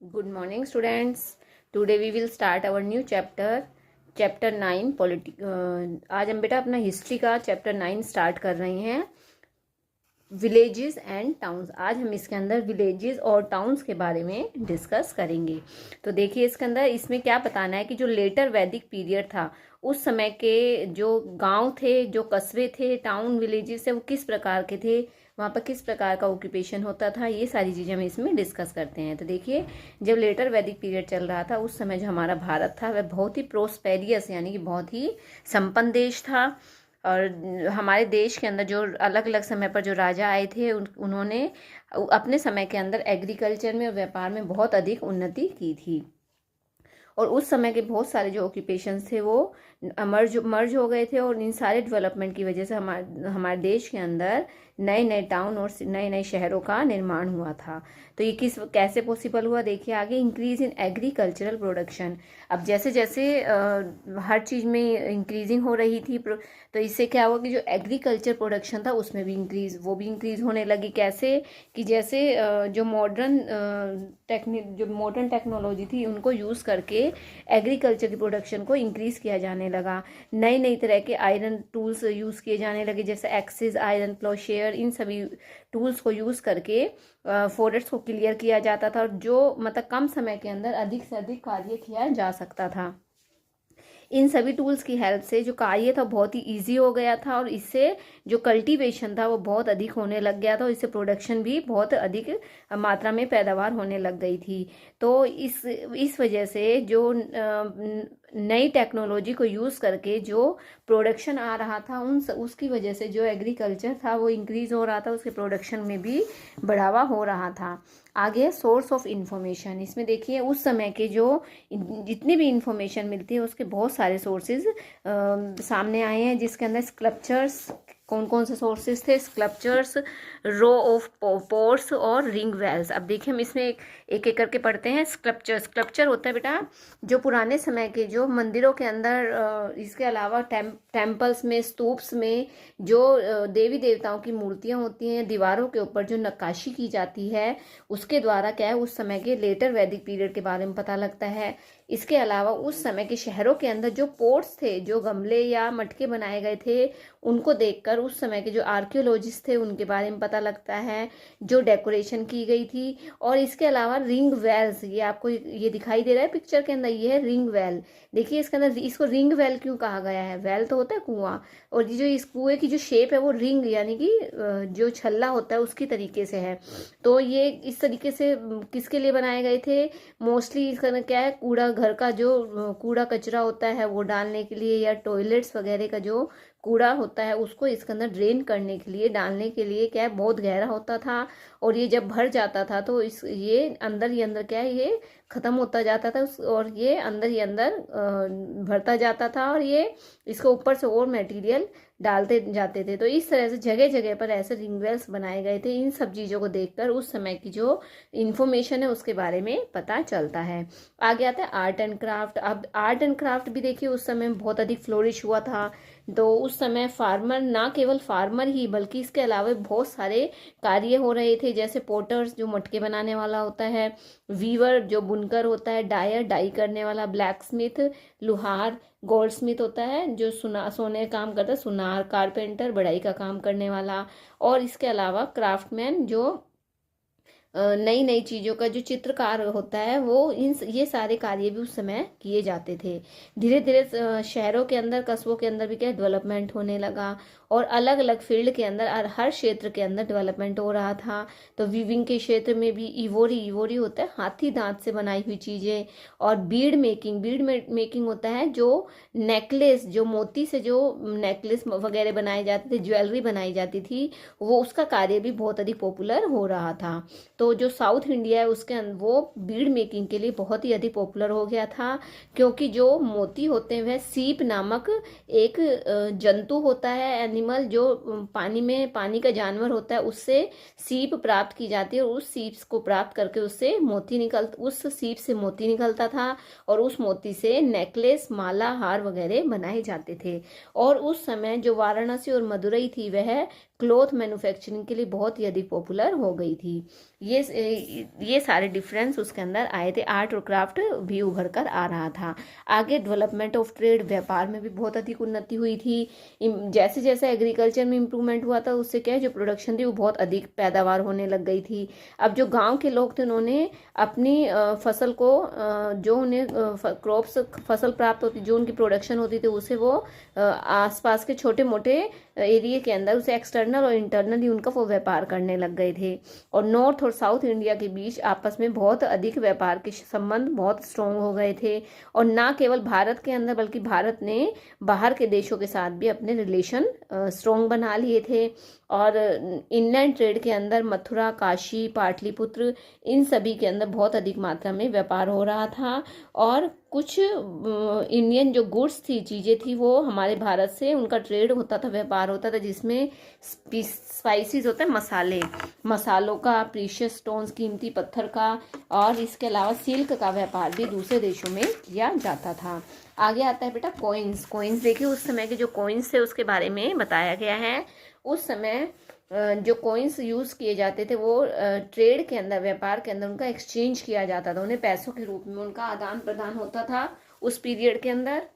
Good morning, students. Today we will start our new chapter 9 आज हम बेटा अपना हिस्ट्री का चैप्टर 9 स्टार्ट कर रहे हैं। Villages and towns. आज हम इसके अंदर विलेजेस और टाउन्स के बारे में डिस्कस करेंगे। तो देखिए इसके अंदर इसमें क्या बताना है कि जो लेटर वैदिक पीरियड था उस समय के जो गांव थे, जो कस्बे थे, टाउन विलेजेस थे, वो किस प्रकार के थे, वहाँ पर किस प्रकार का ऑक्यूपेशन होता था, ये सारी चीज़ें हम इसमें डिस्कस करते हैं। तो देखिए जब लेटर वैदिक पीरियड चल रहा था उस समय जो हमारा भारत था वह बहुत ही प्रोस्पेरियस यानी कि बहुत ही संपन्न देश था। और हमारे देश के अंदर जो अलग अलग समय पर जो राजा आए थे उन्होंने अपने समय के अंदर एग्रीकल्चर में और व्यापार में बहुत अधिक उन्नति की थी। और उस समय के बहुत सारे जो ऑक्यूपेशंस थे वो मर्ज हो गए थे। और इन सारे डेवलपमेंट की वजह से हमारे देश के अंदर नए नए टाउन और नए नए शहरों का निर्माण हुआ था। तो ये कैसे पॉसिबल हुआ, देखिए आगे। Increase in agricultural production. अब जैसे जैसे हर चीज़ में इंक्रीजिंग हो रही थी तो इससे क्या हुआ कि जो एग्रीकल्चर प्रोडक्शन था उसमें भी इंक्रीज होने लगी। कैसे कि जैसे जो मॉडर्न टेक्नोलॉजी थी उनको यूज़ करके एग्रीकल्चर की प्रोडक्शन को इंक्रीज़ किया जाने लगा। नई नई तरह के आयरन टूल्स यूज़ किए जाने लगे, जैसे एक्सिस, आयरन प्लोशेयर, इन सभी टूल्स को यूज़ करके फॉरेस्ट को क्लियर किया जाता था और जो मतलब कम समय के अंदर अधिक से अधिक कार्य किया जा सकता था। इन सभी टूल्स की हेल्प से जो कार्य था बहुत ही इजी हो गया था और इससे जो कल्टीवेशन था वो बहुत अधिक होने लग गया था और इससे प्रोडक्शन भी बहुत अधिक मात्रा में पैदावार होने लग गई थी। तो इस वजह से जो नई टेक्नोलॉजी को यूज़ करके जो प्रोडक्शन आ रहा था उसकी वजह से जो एग्रीकल्चर था वो इंक्रीज़ हो रहा था, उसके प्रोडक्शन में भी बढ़ावा हो रहा था। आगे सोर्स ऑफ इंफॉर्मेशन। इसमें देखिए उस समय के जो जितनी भी इंफॉर्मेशन मिलती है उसके बहुत सारे सोर्सेज सामने आए हैं, जिसके अंदर स्कल्पचर्स, कौन कौन से सोर्सेज थे, स्कल्पचर्स, रो ऑफ पोर्ट्स और रिंग वेल्स। अब देखिए हम इसमें एक करके पढ़ते हैं। स्कल्पचर होता है बेटा जो पुराने समय के जो मंदिरों के अंदर, इसके अलावा टेम्पल्स में, स्तूप्स में जो देवी देवताओं की मूर्तियां होती हैं, दीवारों के ऊपर जो नक्काशी की जाती है उसके द्वारा क्या है उस समय के लेटर वैदिक पीरियड के बारे में पता लगता है। इसके अलावा उस समय के शहरों के अंदर जो पोर्ट्स थे, जो गमले या मटके बनाए गए थे, उनको देखकर उस समय के जो आर्कियोलॉजिस्ट थे उनके बारे में पता लगता है, जो डेकोरेशन की गई थी। और इसके अलावा रिंग वेल्स, ये आपको ये दिखाई दे रहा है पिक्चर के अंदर, ये है रिंग वेल। देखिए इसके अंदर इसको रिंग वेल क्यों कहा गया है, वेल तो होता है कुआं, और ये जो इस कुएं की जो शेप है वो रिंग यानी कि जो छल्ला होता है उसकी तरीके से है। तो ये इस तरीके से किसके लिए बनाए गए थे, मोस्टली इसका क्या है, घर का जो कूड़ा कचरा होता है वो डालने के लिए, या टॉयलेट्स वगैरह का जो कूड़ा होता है उसको इसके अंदर ड्रेन करने के लिए, डालने के लिए क्या है, बहुत गहरा होता था। और ये जब भर जाता था तो ये अंदर ही अंदर क्या है, ये खत्म होता जाता था और ये अंदर ही अंदर भरता जाता था और ये इसके ऊपर से और मटेरियल डालते जाते थे। तो इस तरह से जगह जगह पर ऐसे रिंग वेल्स बनाए गए थे। इन सब चीज़ों को देखकर उस समय की जो इन्फॉर्मेशन है उसके बारे में पता चलता है। आगे आता है आर्ट एंड क्राफ्ट। अब आर्ट एंड क्राफ्ट भी देखिए उस समय बहुत अधिक फ्लोरिश हुआ था। तो उस समय फार्मर, ना केवल फार्मर ही बल्कि इसके अलावा बहुत सारे कार्य हो रहे थे, जैसे पोटर्स जो मटके बनाने वाला होता है, वीवर जो बुनकर होता है, डायर डाई करने वाला, ब्लैक स्मिथ लुहार, गोल्ड स्मिथ होता है जो सोने का काम करता है, सुनार, कारपेंटर बढ़ाई का काम करने वाला, और इसके अलावा क्राफ्टमैन जो नई नई चीज़ों का जो चित्रकार होता है वो ये सारे कार्य भी उस समय किए जाते थे। धीरे धीरे शहरों के अंदर, कस्बों के अंदर भी क्या डेवलपमेंट होने लगा और अलग अलग फील्ड के अंदर हर क्षेत्र के अंदर डेवलपमेंट हो रहा था। तो वीविंग के क्षेत्र में भी इवोरी होता है हाथी दांत से बनाई हुई चीज़ें, और बीड मेकिंग होता है जो नेकलेस, जो मोती से जो नेकलेस वगैरह बनाए जाते थे, ज्वेलरी बनाई जाती थी, वो उसका कार्य भी बहुत अधिक पॉपुलर हो रहा था। तो जो साउथ इंडिया है उसके वो बीड मेकिंग के लिए बहुत ही अधिक पॉपुलर हो गया था, क्योंकि जो मोती होते हैं वह सीप नामक एक जंतु होता है, एनिमल, जो पानी का जानवर होता है, उससे सीप प्राप्त की जाती है और उस सीप को प्राप्त करके उस सीप से मोती निकलता था और उस मोती से नेकलेस, माला, हार वगैरह बनाए जाते थे। और उस समय जो वाराणसी और मदुरई थी वह क्लॉथ मैन्युफैक्चरिंग के लिए बहुत ही अधिक पॉपुलर हो गई थी। ये सारे डिफरेंस उसके अंदर आए थे। आर्ट और क्राफ्ट भी उभर कर आ रहा था। आगे डेवलपमेंट ऑफ ट्रेड, व्यापार में भी बहुत अधिक उन्नति हुई थी। जैसे जैसे एग्रीकल्चर में इम्प्रूवमेंट हुआ था, उससे क्या है, जो प्रोडक्शन थी वो बहुत अधिक पैदावार होने लग गई थी। अब जो गांव के लोग थे उन्होंने अपनी फसल को, जो उन्हें क्रॉप्स फसल प्राप्त होती, जो उनकी प्रोडक्शन होती थी, उसे वो आसपास के छोटे मोटे एरिया के अंदर उसे एक्सटर्नल और इंटरनली उनका वो व्यापार करने लग गए थे। और नॉर्थ और साउथ इंडिया के बीच आपस में बहुत अधिक व्यापार के संबंध बहुत स्ट्रॉन्ग हो गए थे। और ना केवल भारत के अंदर बल्कि भारत ने बाहर के देशों के साथ भी अपने रिलेशन स्ट्रॉन्ग बना लिए थे। और इनलैंड ट्रेड के अंदर मथुरा, काशी, पाटलिपुत्र, इन सभी के अंदर बहुत अधिक मात्रा में व्यापार हो रहा था। और कुछ इंडियन जो गुड्स थी, चीज़ें थी, वो हमारे भारत से उनका ट्रेड होता था, व्यापार होता था, जिसमें स्पाइसेस होते हैं, मसालों का, प्रीशियस स्टोन्स, कीमती पत्थर का, और इसके अलावा सिल्क का व्यापार भी दूसरे देशों में किया जाता था। आगे आता है बेटा कॉइन्स देखिए, उस समय के जो कॉइन्स थे उसके बारे में बताया गया है। उस समय जो कॉइन्स यूज़ किए जाते थे वो ट्रेड के अंदर, व्यापार के अंदर उनका एक्सचेंज किया जाता था, उन्हें पैसों के रूप में उनका आदान प्रदान होता था उस पीरियड के अंदर।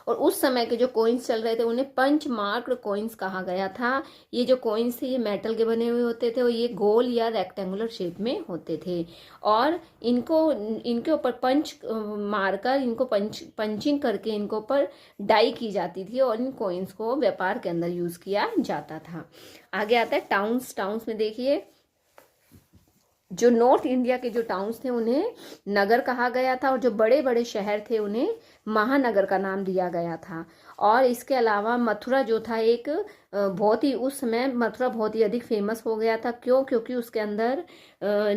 और उस समय के जो कॉइन्स चल रहे थे उन्हें पंच मार्क्ड कॉइन्स कहा गया था। ये जो कॉइन्स थे ये मेटल के बने हुए होते थे और ये गोल या रेक्टेंगुलर शेप में होते थे। और इनके ऊपर पंच मारकर, इनको पंचिंग करके इनको ऊपर डाई की जाती थी और इन कॉइन्स को व्यापार के अंदर यूज किया जाता था। आगे आता है टाउन्स में देखिए, जो नॉर्थ इंडिया के जो टाउन्स थे उन्हें नगर कहा गया था और जो बड़े बड़े शहर थे उन्हें महानगर का नाम दिया गया था। और इसके अलावा मथुरा जो था एक बहुत ही, उस समय मथुरा बहुत ही अधिक फेमस हो गया था। क्योंकि उसके अंदर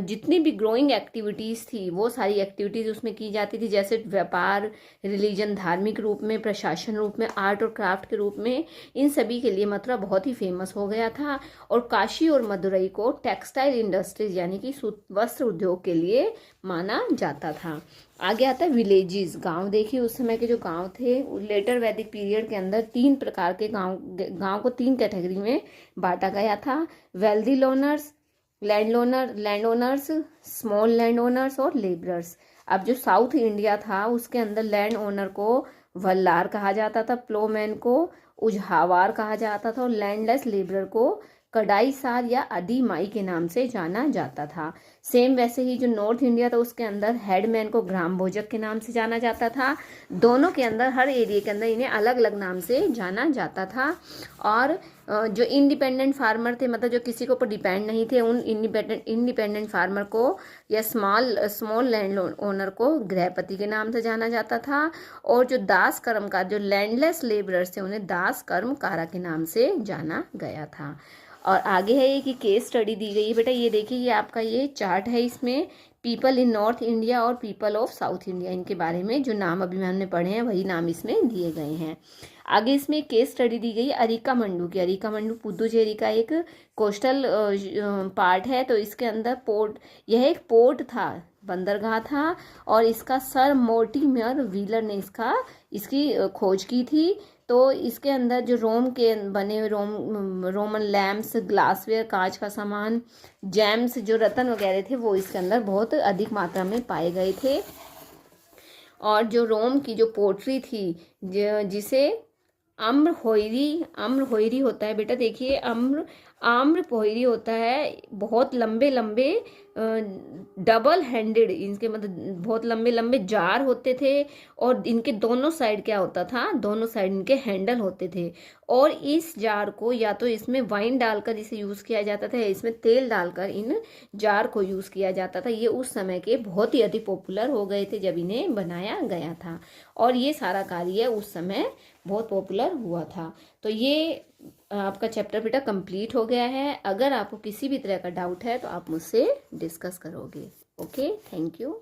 जितनी भी ग्रोइंग एक्टिविटीज़ थी वो सारी एक्टिविटीज़ उसमें की जाती थी, जैसे व्यापार, रिलीजन, धार्मिक रूप में, प्रशासन रूप में, आर्ट और क्राफ्ट के रूप में, इन सभी के लिए मथुरा बहुत ही फेमस हो गया था। और काशी और मदुरई को टेक्सटाइल इंडस्ट्रीज यानी कि वस्त्र उद्योग के लिए माना जाता था। आगे आता है विलेजेस, गांव देखिए, उस समय के जो गांव थे लेटर वैदिक पीरियड के अंदर 3 प्रकार के गांव को 3 कैटेगरी में बांटा गया था। Wealthy land owners, small land owners और लेबरर्स। अब जो साउथ इंडिया था उसके अंदर लैंड ओनर को वल्लार कहा जाता था, प्लोमैन को उझावार कहा जाता था और लैंडलेस लेबरर को कडाईसार या अधिमाई के नाम से जाना जाता था। सेम वैसे ही जो नॉर्थ इंडिया था उसके अंदर हेडमैन को ग्राम भोजक के नाम से जाना जाता था। दोनों के अंदर, हर एरिया के अंदर इन्हें अलग अलग नाम से जाना जाता था। और जो इंडिपेंडेंट फार्मर थे, मतलब जो किसी के ऊपर डिपेंड नहीं थे, उन इंडिपेंडेंट फार्मर को या स्मॉल लैंड ओनर को गृहपति के नाम से जाना जाता था। और जो दास कर्मकार, जो लैंडलेस लेबरर्स थे, उन्हें दास कर्मकारा के नाम से जाना गया था। और आगे है ये कि केस स्टडी दी गई है बेटा, ये देखिए, ये आपका ये चार्ट है, इसमें पीपल इन नॉर्थ इंडिया और पीपल ऑफ साउथ इंडिया, इनके बारे में जो नाम अभी हमने पढ़े हैं वही नाम इसमें दिए गए हैं। आगे इसमें केस स्टडी दी गई अरिकामंडू की। अरिकामंडू पुदुचेरी का एक कोस्टल पार्ट है। तो इसके अंदर यह एक पोर्ट था, बंदरगाह था, और इसका सर मोर्टिमर व्हीलर ने इसकी खोज की थी। तो इसके अंदर जो रोम के बने हुए रोमन लैम्प्स, ग्लासवेयर, कांच का सामान, जेम्स, जो रत्न वगैरह थे वो इसके अंदर बहुत अधिक मात्रा में पाए गए थे। और जो रोम की जो पोट्री थी, जिसे आम्र होइरी होता है बेटा, देखिए आम्र पोइरी होता है, बहुत लंबे लंबे डबल हैंडेड, इनके मतलब बहुत लंबे लंबे जार होते थे। और इनके दोनों साइड क्या होता था, दोनों साइड इनके हैंडल होते थे। और इस जार को या तो इसमें वाइन डालकर इसे यूज़ किया जाता था या इसमें तेल डालकर इन जार को यूज़ किया जाता था। ये उस समय के बहुत ही अधिक पॉपुलर हो गए थे जब इन्हें बनाया गया था। और ये सारा कार्य उस समय बहुत पॉपुलर हुआ था। तो ये आपका चैप्टर बेटा कंप्लीट हो गया है। अगर आपको किसी भी तरह का डाउट है तो आप मुझसे डिस्कस करोगे। Okay, thank you.